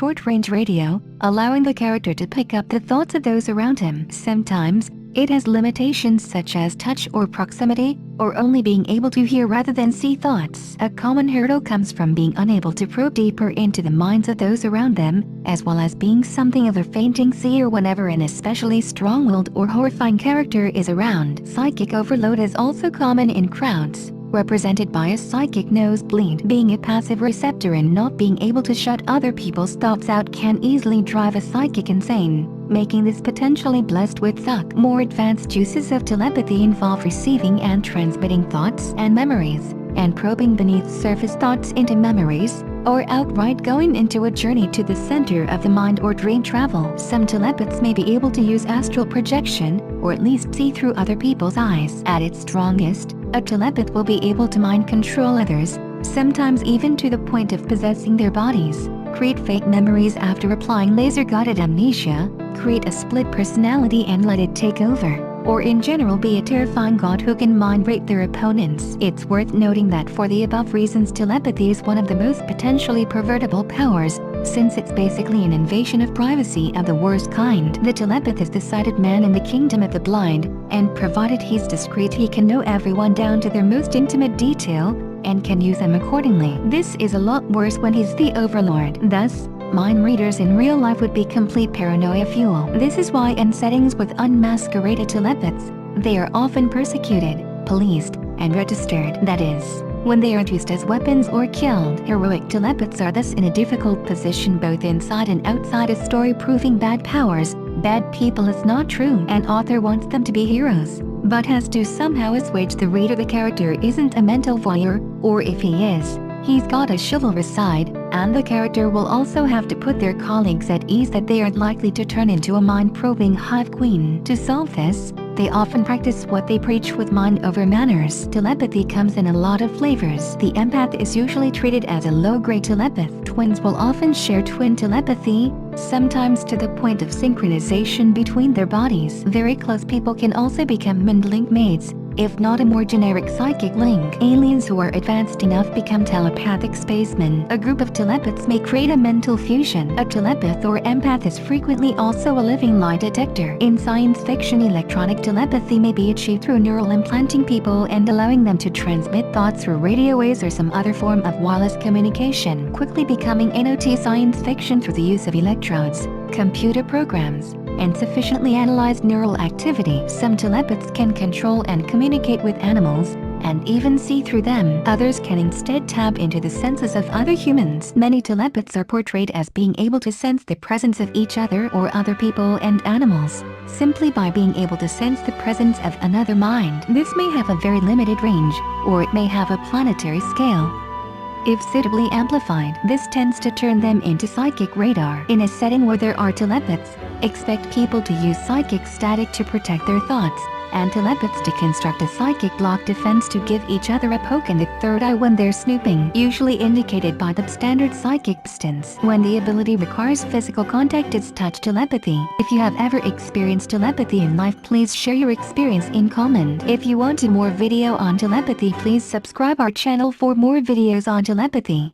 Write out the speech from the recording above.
short-range radio, allowing the character to pick up the thoughts of those around him. Sometimes, it has limitations such as touch or proximity, or only being able to hear rather than see thoughts. A common hurdle comes from being unable to probe deeper into the minds of those around them, as well as being something of a fainting seer whenever an especially strong-willed or horrifying character is around. Psychic overload is also common in crowds, represented by a psychic nosebleed. Being a passive receptor and not being able to shut other people's thoughts out can easily drive a psychic insane, making this potentially blessed with luck. More advanced uses of telepathy involve receiving and transmitting thoughts and memories, and probing beneath surface thoughts into memories, or outright going into a journey to the center of the mind or dream travel. Some telepaths may be able to use astral projection, or at least see through other people's eyes. At its strongest, a telepath will be able to mind control others, sometimes even to the point of possessing their bodies, create fake memories after applying laser-guided amnesia, create a split personality and let it take over, or in general be a terrifying god who can mind rape their opponents. It's worth noting that for the above reasons, telepathy is one of the most potentially pervertible powers, since it's basically an invasion of privacy of the worst kind. The telepath is the sighted man in the kingdom of the blind, and provided he's discreet, he can know everyone down to their most intimate detail, and can use them accordingly. This is a lot worse when he's the overlord. Thus, mind readers in real life would be complete paranoia fuel. This is why in settings with unmasqueraded telepaths, they are often persecuted, policed, and registered. That is, when they are used as weapons or killed. Heroic telepaths are thus in a difficult position both inside and outside a story proving bad powers, bad people is not true. An author wants them to be heroes, but has to somehow assuage the reader the character isn't a mental voyeur, or if he is, he's got a chivalrous side, and the character will also have to put their colleagues at ease that they aren't likely to turn into a mind-probing hive queen. To solve this, they often practice what they preach with mind over manners. Telepathy comes in a lot of flavors. The empath is usually treated as a low-grade telepath. Twins will often share twin telepathy, sometimes to the point of synchronization between their bodies. Very close people can also become mind-link mates, if not a more generic psychic link. Aliens who are advanced enough become telepathic spacemen. A group of telepaths may create a mental fusion. A telepath or empath is frequently also a living lie detector. In science fiction, electronic telepathy may be achieved through neural implanting people and allowing them to transmit thoughts through radio waves or some other form of wireless communication, quickly becoming NOT science fiction through the use of electrodes, computer programs, and sufficiently analyzed neural activity. Some telepaths can control and communicate with animals, and even see through them. Others can instead tap into the senses of other humans. Many telepaths are portrayed as being able to sense the presence of each other or other people and animals, simply by being able to sense the presence of another mind. This may have a very limited range, or it may have a planetary scale. If suitably amplified, this tends to turn them into psychic radar. In a setting where there are telepaths, expect people to use psychic static to protect their thoughts, and telepaths to construct a psychic block defense to give each other a poke in the third eye when they're snooping, usually indicated by the standard psychic distance. When the ability requires physical contact, it's touch telepathy. If you have ever experienced telepathy in life, please share your experience in comment. If you want more video on telepathy, please subscribe our channel for more videos on telepathy.